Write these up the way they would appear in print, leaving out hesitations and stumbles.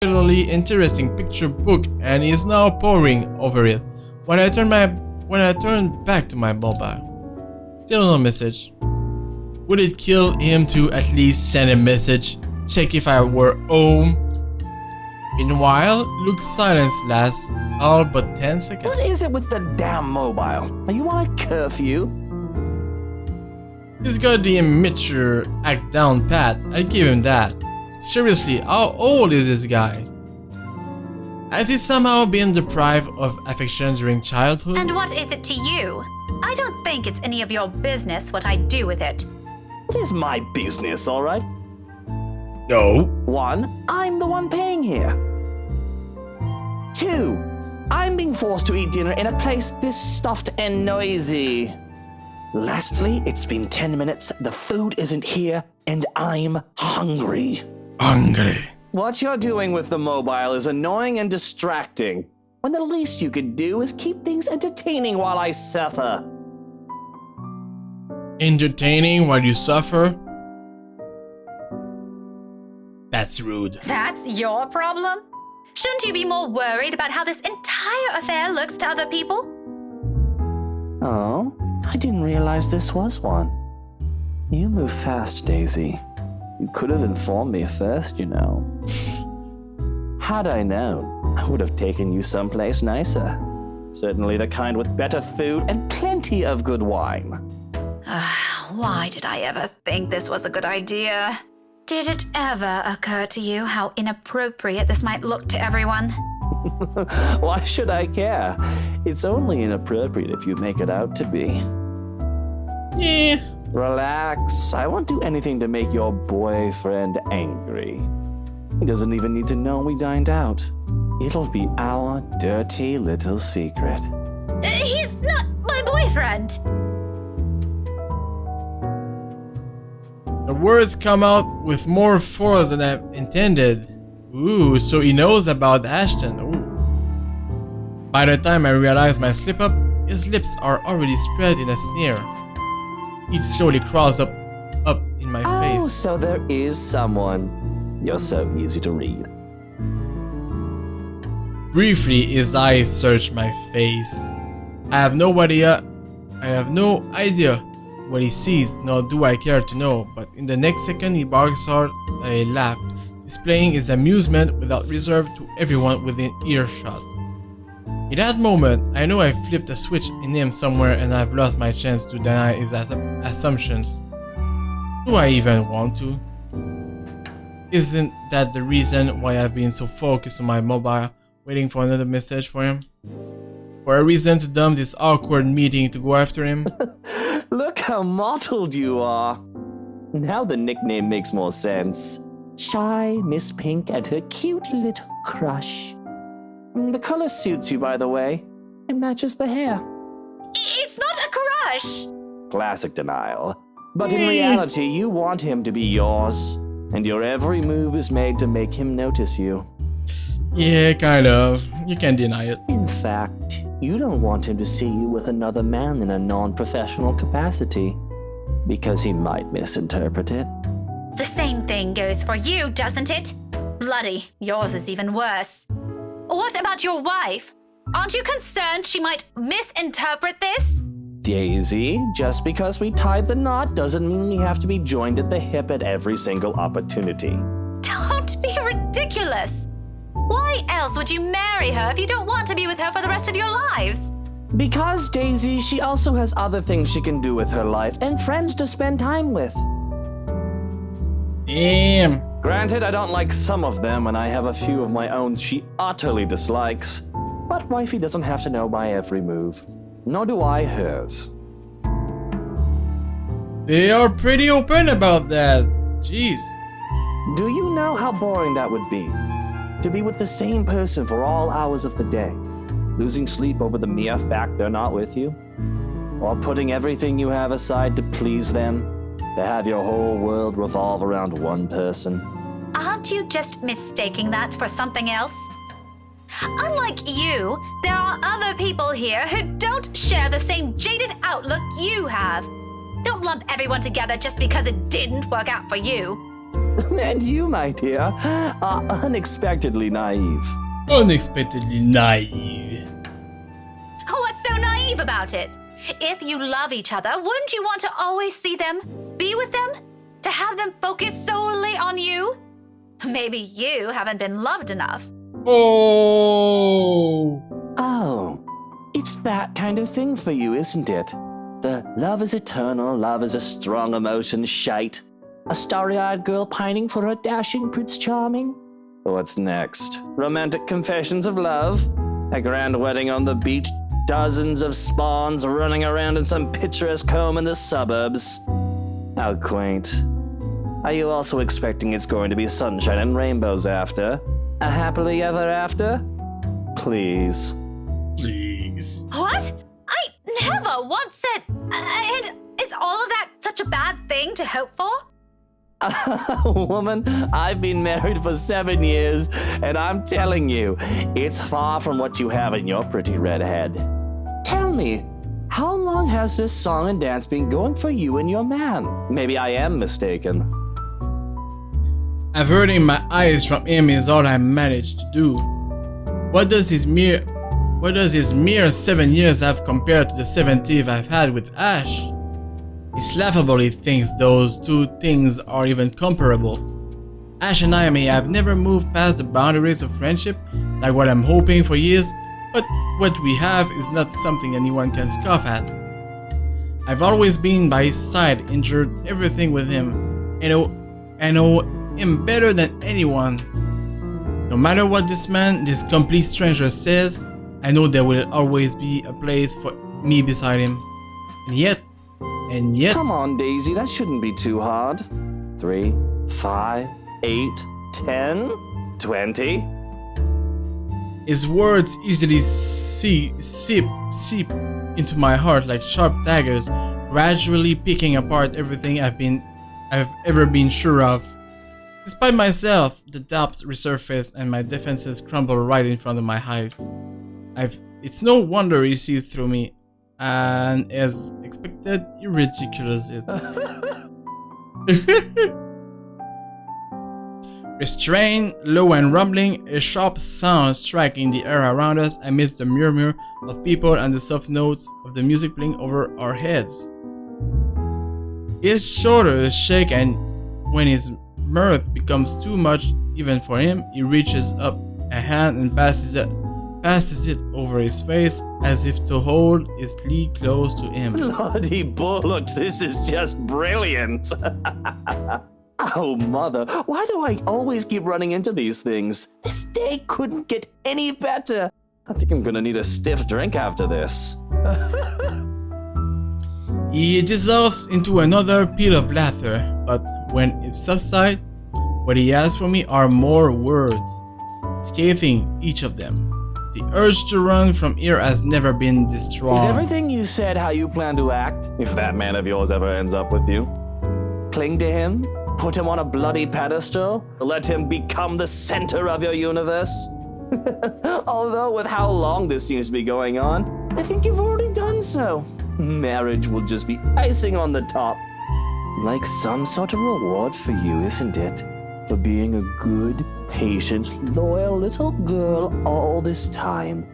particularly interesting picture book and is now poring over it when I turn back to my mobile. Still no message. Would it kill him to at least send a message, check if I were home? Meanwhile, Luke's silence lasts all but 10 seconds. What is it with the damn mobile? Are you on a curfew? He's got the immature act down pat, I give him that. Seriously, how old is this guy? Has he somehow been deprived of affection during childhood? And what is it to you? I don't think it's any of your business what I do with it. It is my business, all right? No. 1, I'm the one paying here. 2, I'm being forced to eat dinner in a place this stuffed and noisy. Lastly, it's been 10 minutes, the food isn't here, and I'm hungry. Hungry. What you're doing with the mobile is annoying and distracting, when the least you could do is keep things entertaining while I suffer. Entertaining while you suffer? That's rude. That's your problem? Shouldn't you be more worried about how this entire affair looks to other people? Oh, I didn't realize this was one. You move fast, Daisy. You could have informed me first, you know. Had I known, I would have taken you someplace nicer. Certainly the kind with better food and plenty of good wine. Why did I ever think this was a good idea? Did it ever occur to you how inappropriate this might look to everyone? Why should I care? It's only inappropriate if you make it out to be. Yeah. Relax. I won't do anything to make your boyfriend angry. He doesn't even need to know we dined out. It'll be our dirty little secret. He's not my boyfriend. The words come out with more force than I intended. Ooh, so he knows about Ashton. Ooh. By the time I realize my slip up, his lips are already spread in a sneer. It slowly crawls up in my face. Oh, so there is someone. You're so easy to read. Briefly, his eyes search my face. I have no idea what he sees, nor do I care to know, but in the next second he barks out a laugh, displaying his amusement without reserve to everyone within earshot. In that moment, I know I flipped a switch in him somewhere and I've lost my chance to deny his assumptions. Do I even want to? Isn't that the reason why I've been so focused on my mobile, waiting for another message for him? For a reason to dump this awkward meeting to go after him? Look how mottled you are. Now the nickname makes more sense. Shy Miss Pink and her cute little crush. The color suits you, by the way. It matches the hair. It's not a crush. Classic denial. But in reality, you want him to be yours, and your every move is made to make him notice you. Yeah, kind of. You can't deny it. In fact, you don't want him to see you with another man in a non-professional capacity, because he might misinterpret it. The same thing goes for you, doesn't it? Bloody, yours is even worse. What about your wife? Aren't you concerned she might misinterpret this? Daisy, just because we tied the knot doesn't mean we have to be joined at the hip at every single opportunity. Don't be ridiculous. Why else would you marry her if you don't want to be with her for the rest of your lives? Because, Daisy, she also has other things she can do with her life and friends to spend time with. Damn. Granted, I don't like some of them, and I have a few of my own she utterly dislikes. But wifey doesn't have to know my every move. Nor do I hers. They are pretty open about that. Jeez. Do you know how boring that would be? To be with the same person for all hours of the day, losing sleep over the mere fact they're not with you? Or putting everything you have aside to please them? To have your whole world revolve around one person? Aren't you just mistaking that for something else? Unlike you, there are other people here who don't share the same jaded outlook you have. Don't lump everyone together just because it didn't work out for you. And you, my dear, are unexpectedly naive. Unexpectedly naive. What's so naive about it? If you love each other, wouldn't you want to always see them, be with them, to have them focus solely on you? Maybe you haven't been loved enough. Oh. Oh, it's that kind of thing for you, isn't it? The love is eternal, love is a strong emotion shite. A starry-eyed girl pining for her dashing Prince Charming? What's next? Romantic confessions of love? A grand wedding on the beach? Dozens of spawns running around in some picturesque home in the suburbs? How quaint. Are you also expecting it's going to be sunshine and rainbows after? A happily ever after? Please. Please. What? I never once said... And is all of that such a bad thing to hope for? Woman, I've been married for 7 years, and I'm telling you, it's far from what you have in your pretty red head. Tell me, how long has this song and dance been going for you and your man? Maybe I am mistaken. Averting my eyes from him is all I managed to do. What does his mere 7 years have compared to the 70 I've had with Ash? It's laughable he thinks those two things are even comparable. Ash and I may have never moved past the boundaries of friendship like what I'm hoping for years, but what we have is not something anyone can scoff at. I've always been by his side, endured everything with him, and I know him better than anyone. No matter what this complete stranger says, I know there will always be a place for me beside him. And yet... Come on, Daisy, that shouldn't be too hard. 3, 5, 8, 10, 20. His words easily seep into my heart like sharp daggers, gradually picking apart everything I've ever been sure of. Despite myself, the doubts resurface and my defenses crumble right in front of my eyes. It's no wonder he sees through me, and as expected, he ridicules it. Restrained, low and rumbling, a sharp sound striking the air around us amidst the murmur of people and the soft notes of the music playing over our heads. His shoulders shake, and when his mirth becomes too much even for him, he reaches up a hand and passes it over his face as if to hold his leg close to him. Bloody bullocks, this is just brilliant. Oh, mother, why do I always keep running into these things? This day couldn't get any better. I think I'm gonna need a stiff drink after this. He dissolves into another peal of laughter, but when it subsides, what he has for me are more words, scathing each of them. The urge to run from here has never been this strong. Is everything you said how you plan to act, if that man of yours ever ends up with you? Cling to him? Put him on a bloody pedestal? Let him become the center of your universe? Although with how long this seems to be going on, I think you've already done so. Marriage will just be icing on the top. Like some sort of reward for you, isn't it? For being a good, patient, loyal little girl all this time.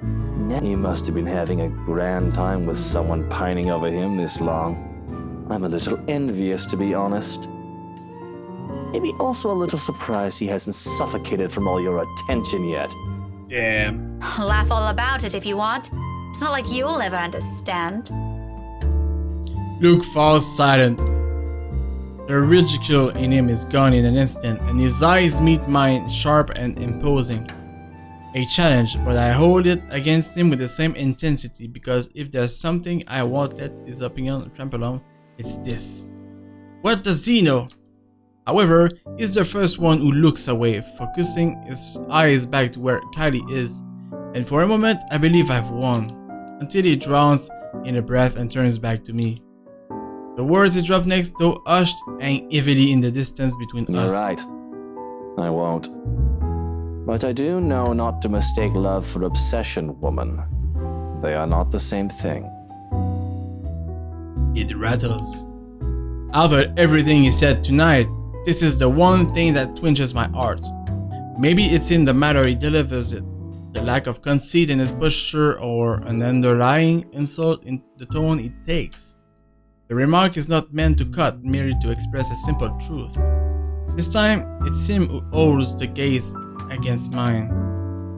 He must have been having a grand time with someone pining over him this long. I'm a little envious, to be honest. Maybe also a little surprised he hasn't suffocated from all your attention yet. Damn. Laugh all about it if you want. It's not like you'll ever understand. Luke falls silent. The ridicule in him is gone in an instant, and his eyes meet mine, sharp and imposing. A challenge, but I hold it against him with the same intensity, because if there's something I won't let his opinion trample on, it's this. What does he know? However, he's the first one who looks away, focusing his eyes back to where Kylie is, and for a moment I believe I've won, until he drowns in a breath and turns back to me. The words he dropped next, though hushed, hang heavily in the distance between us. You're right. I won't. But I do know not to mistake love for obsession, woman. They are not the same thing. It rattles. After everything he said tonight, This is the one thing that twinges my heart. Maybe it's in the manner he delivers it, the lack of conceit in his posture, or an underlying insult in the tone it takes. The remark is not meant to cut, merely to express a simple truth. This time, it's him who holds the case against mine.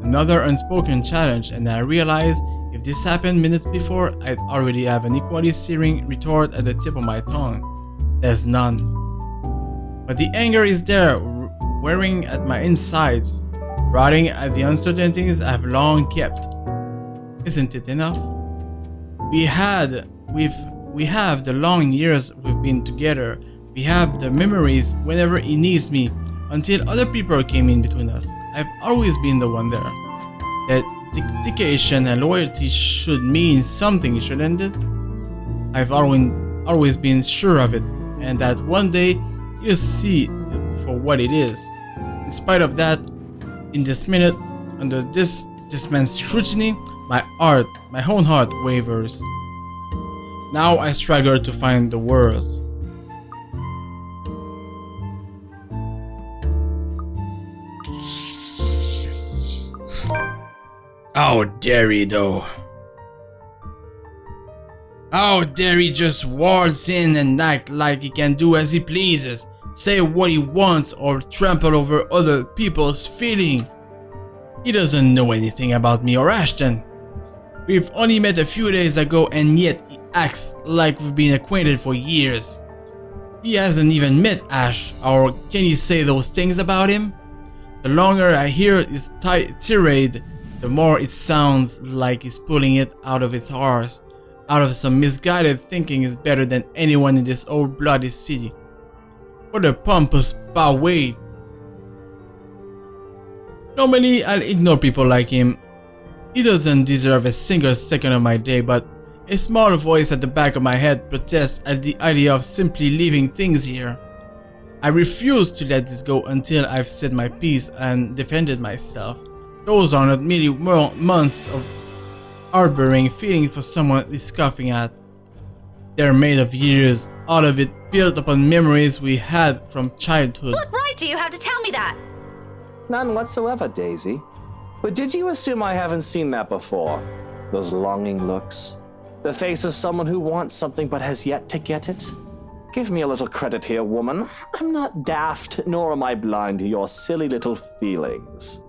Another unspoken challenge, and I realize if this happened minutes before, I'd already have an equally searing retort at the tip of my tongue. There's none. But the anger is there, wearing at my insides, rotting at the uncertainties I've long kept. Isn't it enough? We have the long years we've been together. We have the memories whenever he needs me, until other people came in between us. I've always been the one there. That dedication and loyalty should mean something, shouldn't it? I've always been sure of it, and that one day you'll see it for what it is. In spite of that, in this minute, under this man's scrutiny, my own heart wavers. Now I struggle to find the words. How dare he though? How dare he just waltz in and act like he can do as he pleases, say what he wants, or trample over other people's feelings? He doesn't know anything about me or Ashton. We've only met a few days ago, and yet he acts like we've been acquainted for years. He hasn't even met Ash, or can you say those things about him? The longer I hear his tirade, the more it sounds like he's pulling it out of his heart, out of some misguided thinking is better than anyone in this old bloody city. What a pompous bowway. Normally I'll ignore people like him. He doesn't deserve a single second of my day, but a small voice at the back of my head protests at the idea of simply leaving things here. I refuse to let this go until I've said my piece and defended myself. Those are not merely months of harboring feelings for someone he's scoffing at. They're made of years, all of it built upon memories we had from childhood. What right do you have to tell me that? None whatsoever, Daisy. But did you assume I haven't seen that before? Those longing looks? The face of someone who wants something but has yet to get it? Give me a little credit here, woman. I'm not daft, nor am I blind to your silly little feelings.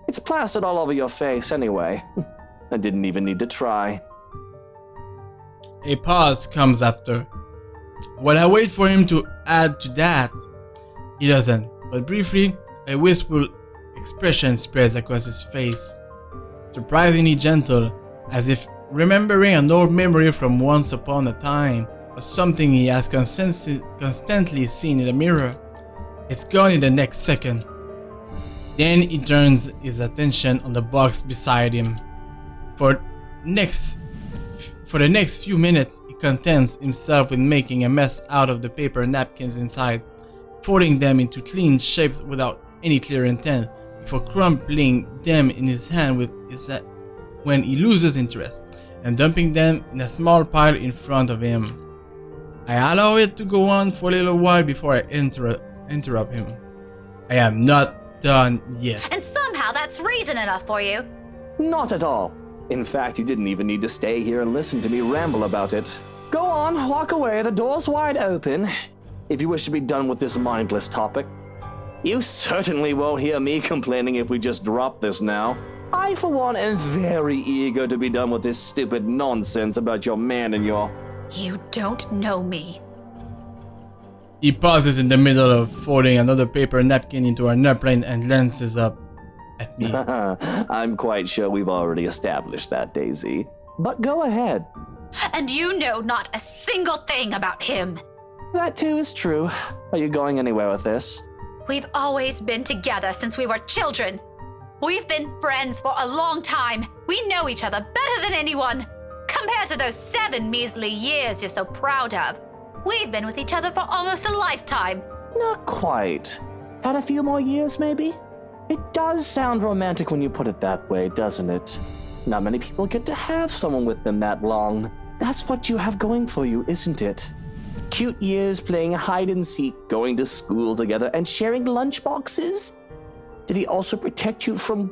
It's plastered all over your face anyway. I didn't even need to try. A pause comes after. While I wait for him to add to that, he doesn't, but briefly, a wistful expression spreads across his face. Surprisingly gentle, as if remembering an old memory from once upon a time, or something he has constantly seen in the mirror. It's gone in the next second. Then he turns his attention on the box beside him. For the next few minutes, he contents himself with making a mess out of the paper napkins inside, folding them into clean shapes without any clear intent, before crumpling them in his hand when he loses interest, and dumping them in a small pile in front of him. I allow it to go on for a little while before I interrupt him. I am not done yet. And somehow that's reason enough for you. Not at all. In fact, you didn't even need to stay here and listen to me ramble about it. Go on, walk away, the door's wide open, if you wish to be done with this mindless topic. You certainly won't hear me complaining if we just drop this now. I, for one, am very eager to be done with this stupid nonsense about your man and your... You don't know me. He pauses in the middle of folding another paper napkin into an airplane and glances up at me. I'm quite sure we've already established that, Daisy. But go ahead. And you know not a single thing about him. That too is true. Are you going anywhere with this? We've always been together since we were children. We've been friends for a long time. We know each other better than anyone. Compared to those 7 measly years you're so proud of, we've been with each other for almost a lifetime. Not quite. Had a few more years, maybe? It does sound romantic when you put it that way, doesn't it? Not many people get to have someone with them that long. That's what you have going for you, isn't it? Cute years playing hide and seek, going to school together, and sharing lunchboxes? Did he also protect you from